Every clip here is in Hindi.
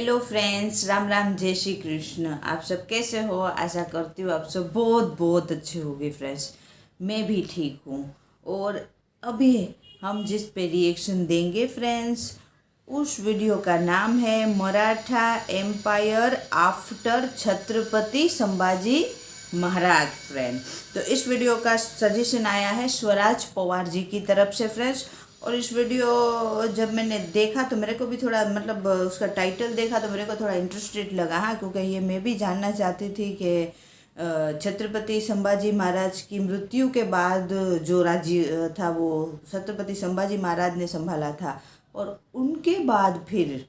हेलो फ्रेंड्स, राम राम, जय श्री कृष्ण। आप सब कैसे हो? आशा करती हूँ आप सब बहुत बहुत अच्छे होंगे फ्रेंड्स। मैं भी ठीक हूँ। और अभी हम जिस पे रिएक्शन देंगे फ्रेंड्स, उस वीडियो का नाम है Maratha empire after Chhatrapati Sambhaji Maharaj friend. तो इस वीडियो का सजेशन आया है स्वराज पवार जी की तरफ से फ्रेंड्स। और इस वीडियो जब मैंने देखा तो मेरे को भी थोड़ा उसका टाइटल देखा तो मेरे को थोड़ा इंटरेस्टेड लगा। हाँ, क्योंकि ये मैं भी जानना चाहती थी कि छत्रपति संभाजी महाराज की मृत्यु के बाद जो राज्य था वो छत्रपति संभाजी महाराज ने संभाला था, और उनके बाद फिर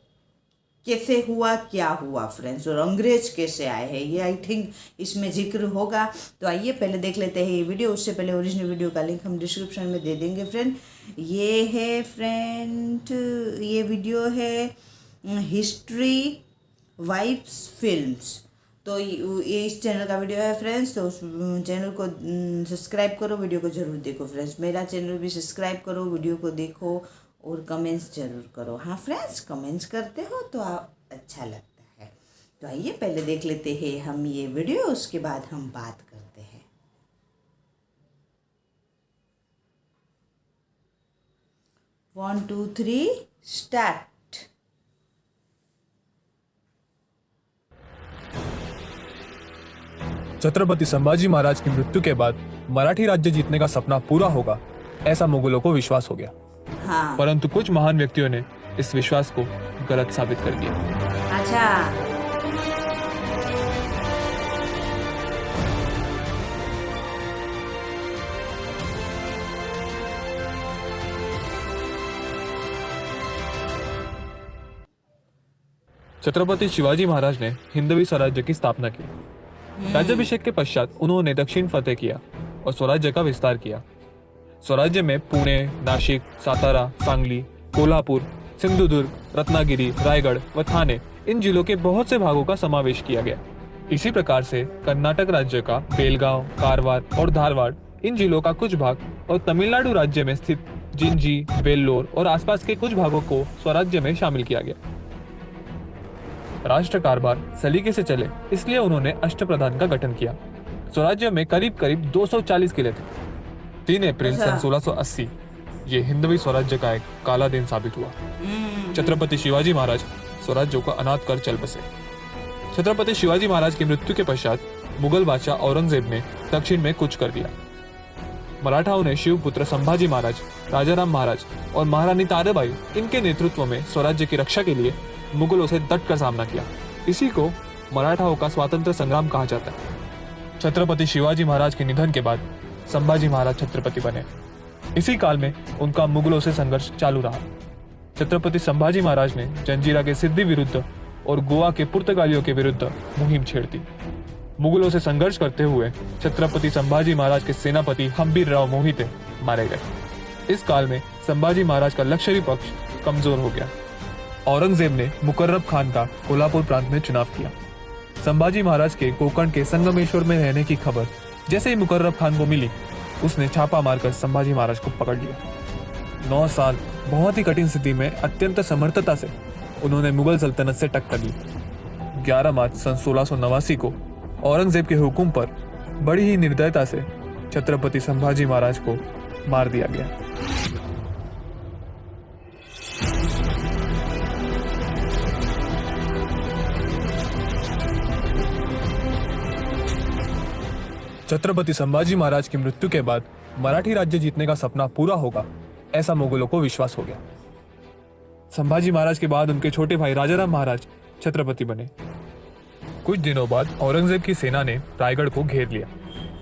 कैसे हुआ, क्या हुआ फ्रेंड्स, और अंग्रेज कैसे आए हैं, ये आई थिंक इसमें जिक्र होगा। तो आइए पहले देख लेते हैं ये वीडियो। उससे पहले ओरिजिनल वीडियो का लिंक हम डिस्क्रिप्शन में दे देंगे फ्रेंड। ये है फ्रेंड, ये वीडियो है हिस्ट्री वाइब्स फिल्म्स। तो ये इस चैनल का वीडियो है फ्रेंड्स। तो उस चैनल को सब्सक्राइब करो, वीडियो को ज़रूर देखो फ्रेंड्स। मेरा चैनल भी सब्सक्राइब करो, वीडियो को देखो और कमेंट्स ज़रूर करो। हाँ फ्रेंड्स, कमेंट्स करते हो तो अच्छा लगता है। तो आइए पहले देख लेते हैं हम ये वीडियो, उसके बाद हम बात करते हैं। 1 2 3 स्टार्ट। छत्रपति संभाजी महाराज की मृत्यु के बाद मराठी राज्य जीतने का सपना पूरा होगा, ऐसा मुगलों को विश्वास हो गया। हाँ, परंतु कुछ महान व्यक्तियों ने इस विश्वास को गलत साबित कर दिया। अच्छा। छत्रपति शिवाजी महाराज ने हिंदवी स्वराज्य की स्थापना की। राज्याभिषेक के पश्चात उन्होंने दक्षिण फतेह किया और स्वराज्य का विस्तार किया। स्वराज्य में पुणे, नाशिक, सातारा, सांगली, कोल्हापुर, सिंधुदुर्ग, रत्नागिरी, रायगढ़ व थाने, इन जिलों के बहुत से भागों का समावेश किया गया। इसी प्रकार से कर्नाटक राज्य का बेलगांव, कारवार और धारवाड़, इन जिलों का कुछ भाग, और तमिलनाडु राज्य में स्थित जिंजी, वेल्लोर और आसपास के कुछ भागों को स्वराज्य में शामिल किया गया। राष्ट्र कारभार सलीके से चले, इसलिए उन्होंने अष्टप्रधान का गठन किया। स्वराज्य में करीब करीब 240 किले थे। 3 अप्रैल सन 1680 ये हिंदवी स्वराज्य का एक काला दिन साबित हुआ। छत्रपति शिवाजी महाराज स्वराज्य को अनाथ कर चल बसे। छत्रपति शिवाजी महाराज की मृत्यु के पश्चात मुगल बादशाह औरंगजेब ने दक्षिण में कूच कर दिया। मराठाओं ने शिवपुत्र संभाजी महाराज, राजाराम महाराज और महारानी ताराबाई, इनके नेतृत्व में स्वराज्य की रक्षा के लिए मुगलों से डटकर सामना किया। इसी को मराठाओं का स्वातंत्र्य संग्राम कहा जाता है। छत्रपति शिवाजी महाराज के निधन के बाद संभाजी महाराज छत्रपति बने। इसी काल में उनका मुगलों से संघर्ष चालू रहा। छत्रपति संभाजी महाराज ने जंजीरा के सिद्दी विरुद्ध और गोवा के पुर्तगालियों के विरुद्ध मुहिम छेड़ दी। मुगलों से संघर्ष करते हुए छत्रपति संभाजी महाराज के सेनापति हम्बीरराव मोहिते मारे गए। इस काल में संभाजी महाराज का लश्करी पक्ष कमजोर हो गया। औरंगजेब ने मुकर्रब खान का कोल्हापुर प्रांत में चुनाव किया। संभाजी महाराज के कोंकण के संगमेश्वर में रहने की खबर जैसे ही मुकर्रब खान को मिली, उसने छापा मारकर संभाजी महाराज को पकड़ लिया। 9 साल बहुत ही कठिन स्थिति में अत्यंत समर्थता से उन्होंने मुगल सल्तनत से टक्कर दी। 11 मार्च सन 1689 को औरंगजेब के हुक्म पर बड़ी ही निर्दयता से छत्रपति संभाजी महाराज को मार दिया गया। छत्रपति संभाजी महाराज की मृत्यु के बाद मराठी राज्य जीतने का सपना पूरा होगा, ऐसा मुगलों को विश्वास हो गया। संभाजी महाराज के बाद उनके छोटे भाई राजाराम महाराज छत्रपति बने। कुछ दिनों बाद औरंगजेब की सेना ने रायगढ़ को घेर लिया।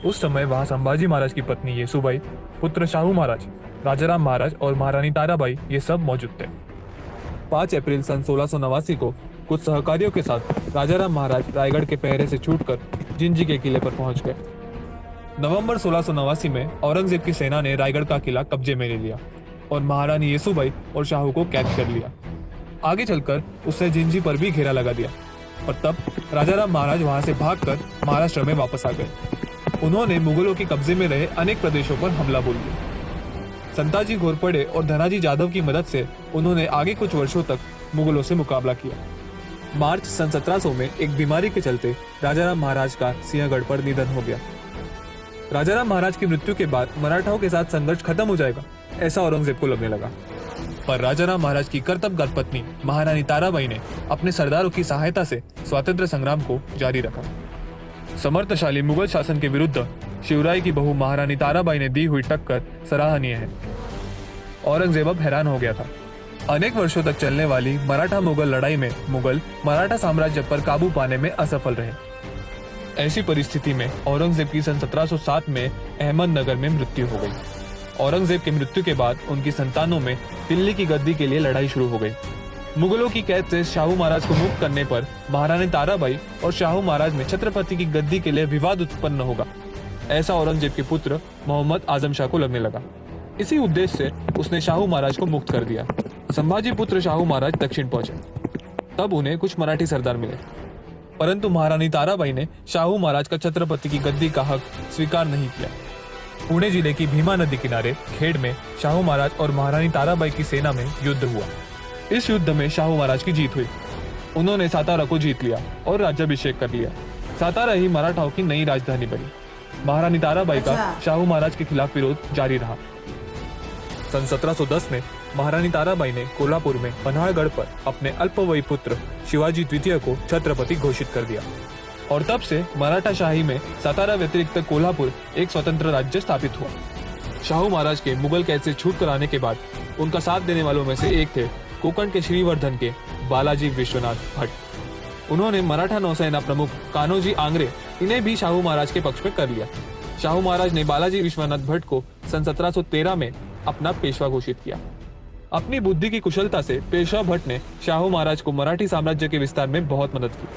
उस समय वहां संभाजी महाराज की पत्नी येसुबाई, पुत्र शाहू महाराज, राजाराम महाराज और महारानी ताराबाई, ये सब मौजूद थे। 5 अप्रैल सन 1689 को कुछ सहकारियों के साथ राजाराम महाराज रायगढ़ के पहरे से छूटकर जिंजी के किले पर पहुंच गए। नवंबर 1689 में औरंगजेब की सेना ने रायगढ़ का किला कब्जे में ले लिया और महारानी येसुबाई और शाहू को कैद कर लिया। आगे चलकर उससे जिंजी पर भी घेरा लगा दिया और तब राजाराम महाराज वहां से भागकर महाराष्ट्र में वापस आ गए। उन्होंने मुगलों के कब्जे में रहे अनेक प्रदेशों पर हमला बोल दिया। संताजी घोरपड़े और धनाजी जाधव की मदद से उन्होंने आगे कुछ वर्षों तक मुगलों से मुकाबला किया। मार्च सन 1700 में एक बीमारी के चलते राजाराम महाराज का सिंहगढ़ पर निधन हो गया। राजाराम महाराज की मृत्यु के बाद मराठाओं के साथ संघर्ष खत्म हो जाएगा, ऐसा औरंगजेब को लगने लगा। पर राजाराम महाराज की कर्तव्यगत पत्नी महारानी ताराबाई ने अपने सरदारों की सहायता से स्वातंत्र्य संग्राम को जारी रखा। समर्थशाली मुगल शासन के विरुद्ध शिवराय की बहू महारानी ताराबाई ने दी हुई टक्कर सराहनीय है। औरंगजेब अब हैरान हो गया था। अनेक वर्षों तक चलने वाली मराठा मुगल लड़ाई में मुगल मराठा साम्राज्य पर काबू पाने में असफल रहे। ऐसी परिस्थिति में औरंगजेब की सन 1707 में अहमदनगर में मृत्यु हो गई। औरंगजेब की मृत्यु के बाद उनकी संतानों में दिल्ली की गद्दी के लिए लड़ाई शुरू हो गई। मुगलों की कैद से शाहू महाराज को मुक्त करने पर महारानी ताराबाई और शाहू महाराज में छत्रपति की गद्दी के लिए विवाद उत्पन्न होगा, ऐसा औरंगजेब के पुत्र मोहम्मद आजम शाह को लगने लगा। इसी उद्देश्य से उसने शाहू महाराज को मुक्त कर दिया। संभाजी पुत्र शाहू महाराज दक्षिण पहुंचे। तब उन्हें कुछ मराठी सरदार मिले, परंतु महारानी ताराबाई ने शाहू महाराज का छत्रपति की गद्दी का हक स्वीकार नहीं किया। पुणे जिले की भीमा नदी किनारे खेड़ में शाहू महाराज और महारानी ताराबाई की सेना में युद्ध हुआ। इस युद्ध में शाहू महाराज की जीत हुई। उन्होंने सातारा को जीत लिया और राज्याभिषेक कर लिया। सातारा ही मराठाओं की नई राजधानी बनी। महारानी ताराबाई का शाहू महाराज के खिलाफ विरोध जारी रहा। सन 1710 में महारानी ताराबाई ने कोल्हापुर में पन्हाड़गढ़ पर अपने अल्पवयी पुत्र शिवाजी द्वितीय को छत्रपति घोषित कर दिया और तब से मराठा शाही में सातारा व्यतिरिक्त कोल्हापुर एक स्वतंत्र राज्य स्थापित हुआ। शाहू महाराज के मुगल कैद से छूट कर आने के बाद उनका साथ देने वालों में से एक थे कोंकण के श्रीवर्धन के बालाजी विश्वनाथ भट्ट। उन्होंने मराठा नौसेना प्रमुख कान्होजी आंग्रे इन्हें भी शाहू महाराज के पक्ष में कर लिया। शाहू महाराज ने बालाजी विश्वनाथ भट्ट को सन 1713 में अपना पेशवा घोषित किया। अपनी बुद्धि की कुशलता से पेशवा भट्ट ने शाहू महाराज को मराठी साम्राज्य के विस्तार में बहुत मदद की।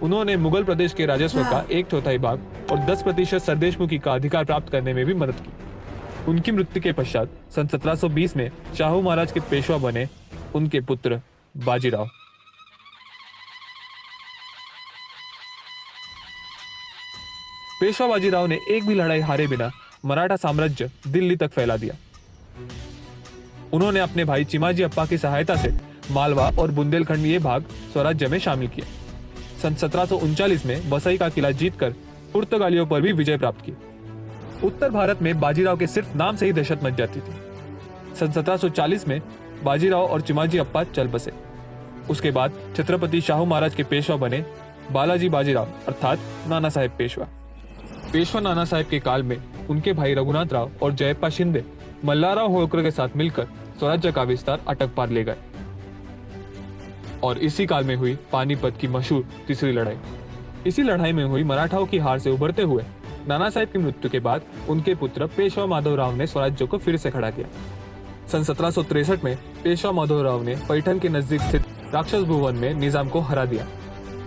उन्होंने मुगल प्रदेश के राजस्व का 1/4 भाग और 10% सरदेशमुखी का अधिकार प्राप्त करने में भी मदद की। उनकी मृत्यु के पश्चात सन 1720 में शाहू महाराज के पेशवा बने उनके पुत्र बाजीराव। पेशवा बाजीराव ने एक भी लड़ाई हारे बिना मराठा साम्राज्य दिल्ली तक फैला दिया। उन्होंने अपने भाई चिमाजी अप्पा की सहायता से मालवा और बुंदेलखंड ये भाग स्वराज्य में शामिल किए। सन 1739 में बसई का किला जीतकर पुर्तगालियों पर भी विजय प्राप्त की। उत्तर भारत में बाजीराव के सिर्फ नाम से ही दहशत मच जाती थी। सन 1740 में बाजीराव और चिमाजी अप्पा चल बसे। उसके बाद छत्रपति शाहू महाराज के पेशवा बने बालाजी बाजीराव अर्थात नाना साहेब पेशवा। पेशवा नाना साहेब के काल में उनके भाई रघुनाथ राव और जयप्पा शिंदे मल्हारराव होळकर के साथ मिलकर स्वराज्य का विस्तार अटक पार ले गए और इसी काल में हुई पानीपत की मशहूर तीसरी लड़ाई। इसी लड़ाई में हुई मराठाओं की हार से उभरते हुए नाना साहेब की मृत्यु के बाद उनके पुत्र पेशवा माधवराव ने स्वराज्य को फिर से खड़ा किया। सन 1763 में पेशवा माधवराव ने पैठण के नजदीक स्थित राक्षस भुवन में निजाम को हरा दिया।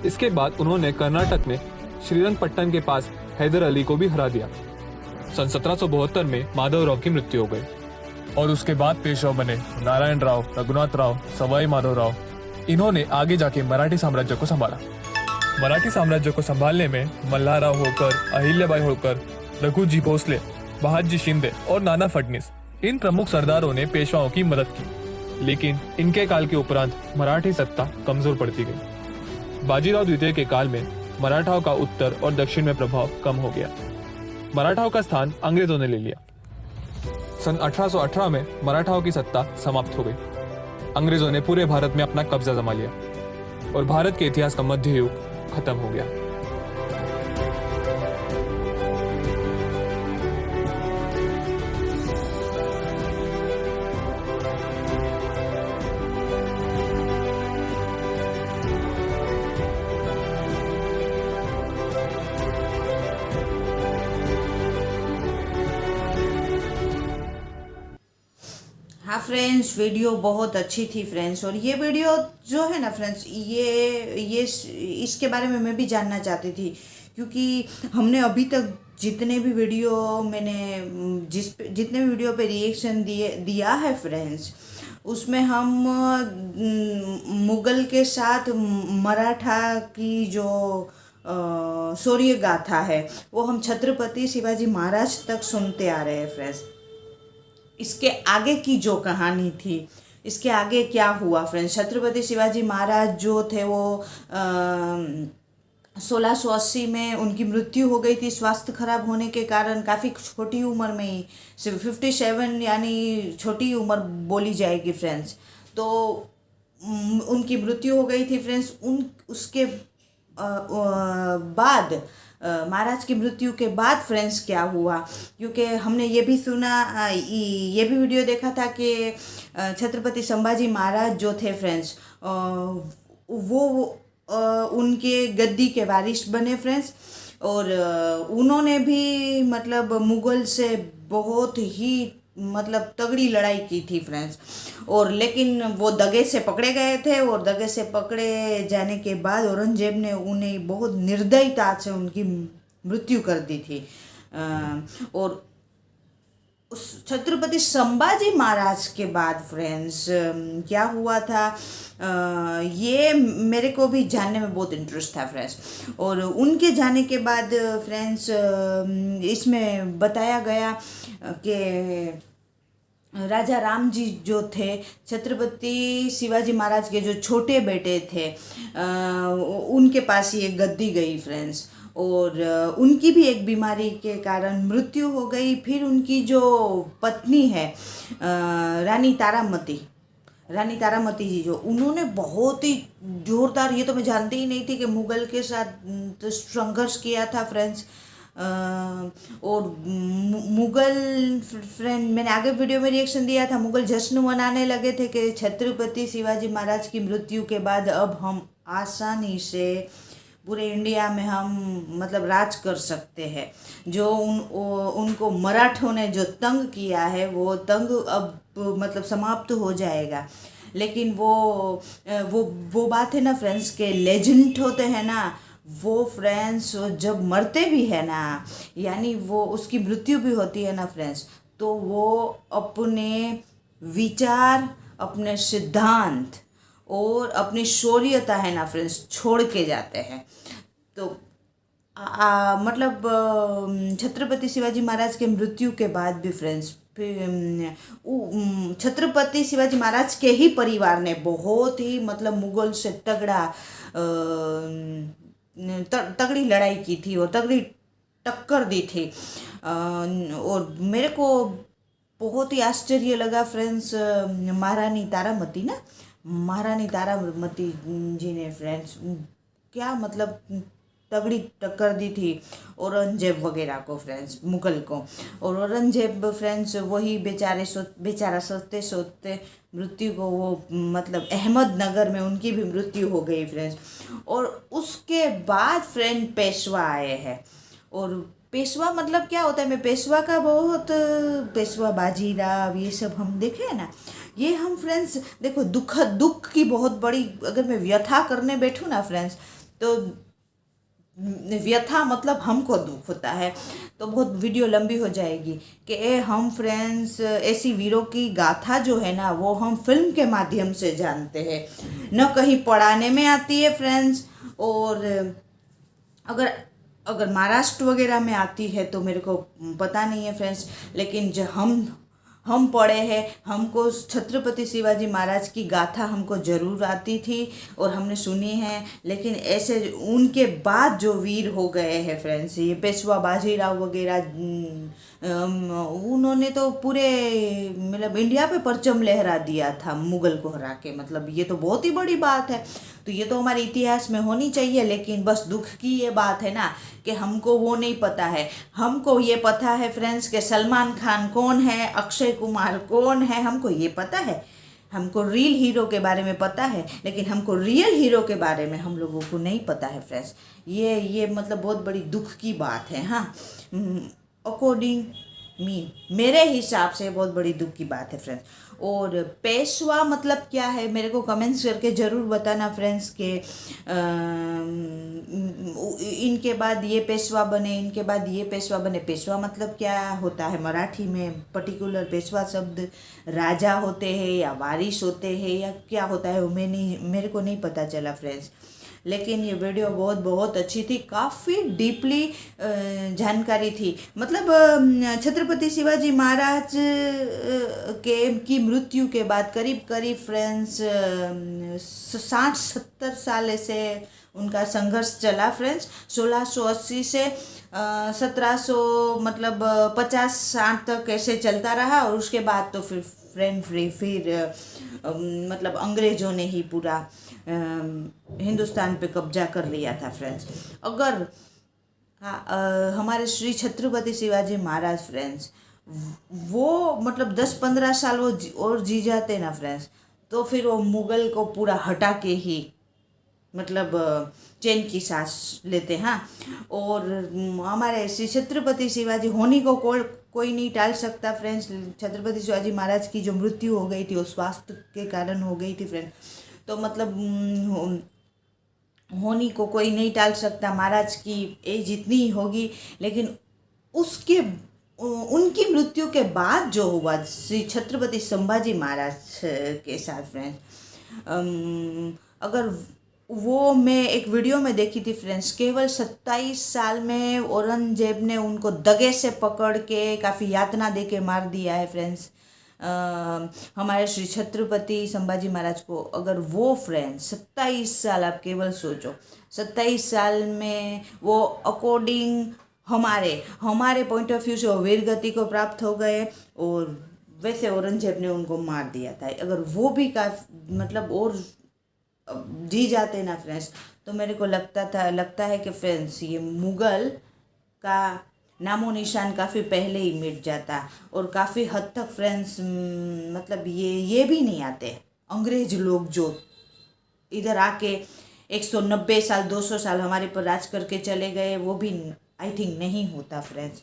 इसके बाद उन्होंने कर्नाटक में श्रीरंगपट्टन के पास हैदर अली को भी हरा दिया। सन 1772 में माधवराव की मृत्यु हो गई और उसके बाद पेशवा बने नारायण राव, रघुनाथ राव, सवाई माधवराव। इन्होंने आगे जाके मराठी साम्राज्य को संभाला। मराठी साम्राज्य को संभालने में मल्हारराव होळकर, अहिल्याबाई होळकर, रघुजी भोसले, बहादजी शिंदे और नाना फडणीस इन प्रमुख सरदारों ने पेशवाओं की मदद की, लेकिन इनके काल के उपरांत मराठी सत्ता कमजोर पड़ती गई। बाजीराव द्वितीय के काल में मराठाओं का उत्तर और दक्षिण में प्रभाव कम हो गया। मराठाओं का स्थान अंग्रेजों ने ले लिया। सन 1818 में मराठाओं की सत्ता समाप्त हो गई। अंग्रेजों ने पूरे भारत में अपना कब्जा जमा लिया और भारत के इतिहास का मध्य युग खत्म हो गया। हाँ फ्रेंड्स, वीडियो बहुत अच्छी थी फ्रेंड्स। और ये वीडियो जो है ना फ्रेंड्स, ये इसके बारे में मैं भी जानना चाहती थी, क्योंकि हमने अभी तक जितने भी वीडियो जितने भी वीडियो पे रिएक्शन दिया है फ्रेंड्स, उसमें हम मुगल के साथ मराठा की जो शौर्य गाथा है वो हम छत्रपति शिवाजी महाराज तक सुनते आ रहे हैं फ्रेंड्स। इसके आगे की जो कहानी थी इसके आगे क्या हुआ फ्रेंड्स। छत्रपति शिवाजी महाराज जो थे वो 1680 में उनकी मृत्यु हो गई थी स्वास्थ्य खराब होने के कारण, काफ़ी छोटी उम्र में ही, सिर्फ 57 यानी छोटी उम्र बोली जाएगी फ्रेंड्स। तो उनकी मृत्यु हो गई थी फ्रेंड्स। उसके बाद महाराज की मृत्यु के बाद फ्रेंड्स क्या हुआ, क्योंकि हमने ये भी सुना, ये भी वीडियो देखा था कि छत्रपति संभाजी महाराज जो थे फ्रेंड्स वो उनके गद्दी के वारिस बने फ्रेंड्स। और उन्होंने भी मतलब मुग़ल से बहुत ही मतलब तगड़ी लड़ाई की थी फ्रेंड्स। और लेकिन वो दगे से पकड़े गए थे, और दगे से पकड़े जाने के बाद औरंगजेब ने उन्हें बहुत निर्दयता से उनकी मृत्यु कर दी थी। और उस छत्रपति संभाजी महाराज के बाद फ्रेंड्स क्या हुआ था, ये मेरे को भी जानने में बहुत इंटरेस्ट था फ्रेंड्स। और उनके जाने के बाद फ्रेंड्स इसमें बताया गया कि राजा राम जी जो थे, छत्रपति शिवाजी महाराज के जो छोटे बेटे थे, उनके पास ये गद्दी गई फ्रेंड्स। और उनकी भी एक बीमारी के कारण मृत्यु हो गई। फिर उनकी जो पत्नी है रानी तारामती जी, जो उन्होंने बहुत ही जोरदार, ये तो मैं जानती ही नहीं थी कि मुग़ल के साथ संघर्ष किया था फ्रेंड्स। और मुग़ल फ्रेंड, मैंने आगे वीडियो में रिएक्शन दिया था, मुग़ल जश्न मनाने लगे थे कि छत्रपति शिवाजी महाराज की मृत्यु के बाद अब हम आसानी से पूरे इंडिया में हम मतलब राज कर सकते हैं। जो उनको मराठों ने जो तंग किया है वो तंग अब मतलब समाप्त हो जाएगा। लेकिन वो बात है ना फ्रेंड्स के लेजेंड होते हैं ना, वो फ्रेंड्स जब मरते भी है ना, यानी वो उसकी मृत्यु भी होती है ना फ्रेंड्स, तो वो अपने विचार, अपने सिद्धांत और अपनी शौर्यता है ना फ्रेंड्स छोड़ के जाते हैं। तो मतलब छत्रपति शिवाजी महाराज के मृत्यु के बाद भी फ्रेंड्स छत्रपति शिवाजी महाराज के ही परिवार ने बहुत ही मतलब मुग़ल से तगड़ी लड़ाई की थी और तगड़ी टक्कर दी थी। और मेरे को बहुत ही आश्चर्य लगा फ्रेंड्स, महारानी तारामती जी ने फ्रेंड्स क्या मतलब तगड़ी टक्कर दी थी औरंगजेब वगैरह को फ्रेंड्स, मुग़ल को। और औरंगजेब फ्रेंड्स वही बेचारा सोचते सोचते मृत्यु को वो मतलब अहमदनगर में उनकी भी मृत्यु हो गई फ्रेंड्स। और उसके बाद फ्रेंड पेशवा आए हैं। और पेशवा मतलब क्या होता है, मैं पेशवा का बहुत, पेशवा बाजीराव ये सब हम देखे हैं ना, ये हम फ्रेंड्स देखो दुख की बहुत बड़ी, अगर मैं व्यथा करने बैठूँ ना फ्रेंड्स, तो व्यथा मतलब हमको दुख होता है, तो बहुत वीडियो लंबी हो जाएगी कि हम फ्रेंड्स ऐसी वीरों की गाथा जो है ना वो हम फिल्म के माध्यम से जानते हैं, न कहीं पढ़ाने में आती है फ्रेंड्स। और अगर महाराष्ट्र वगैरह में आती है तो मेरे को पता नहीं है फ्रेंड्स, लेकिन जो हम पढ़े हैं, हमको छत्रपति शिवाजी महाराज की गाथा हमको ज़रूर आती थी और हमने सुनी है। लेकिन ऐसे उनके बाद जो वीर हो गए हैं फ्रेंड्स, ये पेशवा बाजीराव वगैरह, उन्होंने तो पूरे मतलब इंडिया पे परचम लहरा दिया था मुग़ल को हरा के, मतलब ये तो बहुत ही बड़ी बात है। तो ये तो हमारे इतिहास में होनी चाहिए। लेकिन बस दुख की ये बात है ना कि हमको वो नहीं पता है। हमको ये पता है फ्रेंड्स कि सलमान खान कौन है, अक्षय कुमार कौन है, हमको ये पता है, हमको रियल हीरो के बारे में पता है, लेकिन हमको रियल हीरो के बारे में हम लोगों को नहीं पता है फ्रेंड्स। ये मतलब बहुत बड़ी दुख की बात है। हाँ, अकॉर्डिंग मेरे हिसाब से बहुत बड़ी दुख की बात है फ्रेंड्स। और पेशवा मतलब क्या है मेरे को कमेंट्स करके ज़रूर बताना फ्रेंड्स के इनके बाद ये पेशवा बने, इनके बाद ये पेशवा बने। पेशवा मतलब क्या होता है मराठी में पर्टिकुलर? पेशवा शब्द राजा होते हैं या वारिस होते हैं या क्या होता है वो मेरे को नहीं पता चला फ्रेंड्स। लेकिन ये वीडियो बहुत बहुत अच्छी थी, काफ़ी डीपली जानकारी थी। मतलब छत्रपति शिवाजी महाराज की मृत्यु के बाद करीब करीब फ्रेंड्स 60-70 साल से उनका संघर्ष चला फ्रेंड्स। 1680 से 1700 मतलब 50-60 तक ऐसे चलता रहा, और उसके बाद तो फिर मतलब अंग्रेज़ों ने ही पूरा हिंदुस्तान पे कब्जा कर लिया था फ्रेंड्स। अगर हमारे श्री छत्रपति शिवाजी महाराज फ्रेंड्स वो मतलब 10-15 साल वो और जी जाते ना फ्रेंड्स, तो फिर वो मुग़ल को पूरा हटा के ही मतलब चैन की सांस लेते। हाँ, और हमारे श्री छत्रपति शिवाजी होनी को कोई नहीं टाल सकता फ्रेंड्स। छत्रपति शिवाजी महाराज की जो मृत्यु हो गई थी वो स्वास्थ्य के कारण हो गई थी फ्रेंड्स, तो मतलब होनी को कोई नहीं टाल सकता। महाराज की एज इतनी ही होगी, लेकिन उनकी मृत्यु के बाद जो हुआ श्री छत्रपति संभाजी महाराज के साथ फ्रेंड्स, अगर वो मैं एक वीडियो में देखी थी फ्रेंड्स, केवल 27 साल में औरंगजेब ने उनको दगे से पकड़ के काफ़ी यातना दे के मार दिया है फ्रेंड्स हमारे श्री छत्रपति संभाजी महाराज को। अगर वो फ्रेंड्स 27 साल, आप केवल सोचो 27 साल में वो अकॉर्डिंग हमारे पॉइंट ऑफ व्यू से वो वीर गति को प्राप्त हो गए, और वैसे औरंगजेब ने उनको मार दिया था। अगर वो भी मतलब और जी जाते ना फ्रेंड्स, तो मेरे को लगता है कि फ्रेंड्स ये मुग़ल का नामो निशान काफ़ी पहले ही मिट जाता, और काफ़ी हद तक फ्रेंड्स मतलब ये भी नहीं आते अंग्रेज लोग जो इधर आके 190 साल 200 साल हमारे पर राज करके चले गए, वो भी आई थिंक नहीं होता फ्रेंड्स।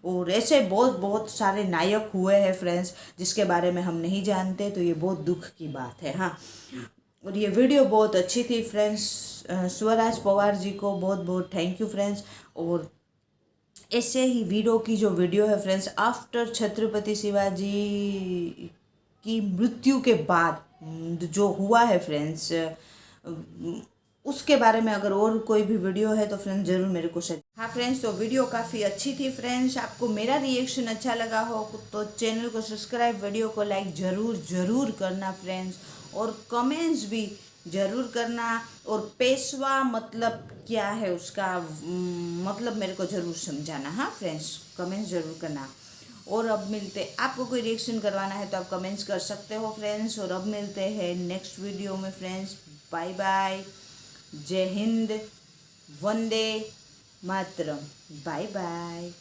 और ऐसे बहुत सारे नायक हुए हैं फ्रेंड्स जिसके बारे में हम नहीं जानते, तो ये बहुत दुख की बात है। हाँ, और ये वीडियो बहुत अच्छी थी फ्रेंड्स। स्वराज पवार जी को बहुत बहुत थैंक यू फ्रेंड्स। और ऐसे ही वीरों की जो वीडियो है फ्रेंड्स आफ्टर छत्रपति शिवाजी की मृत्यु के बाद जो हुआ है फ्रेंड्स, उसके बारे में अगर और कोई भी वीडियो है तो फ्रेंड्स ज़रूर मेरे को शेयर। हाँ फ्रेंड्स, तो वीडियो काफ़ी अच्छी थी फ्रेंड्स। आपको मेरा रिएक्शन अच्छा लगा हो तो चैनल को सब्सक्राइब, वीडियो को लाइक ज़रूर करना फ्रेंड्स, और कमेंट्स भी ज़रूर करना। और पेशवा मतलब क्या है उसका मतलब मेरे को ज़रूर समझाना। हाँ फ्रेंड्स, कमेंट्स ज़रूर करना। और अब आपको कोई रिएक्शन करवाना है तो आप कमेंट्स कर सकते हो फ्रेंड्स। और अब मिलते हैं नेक्स्ट वीडियो में फ्रेंड्स। बाय बाय, जय हिंद, वंदे मातरम, बाय बाय।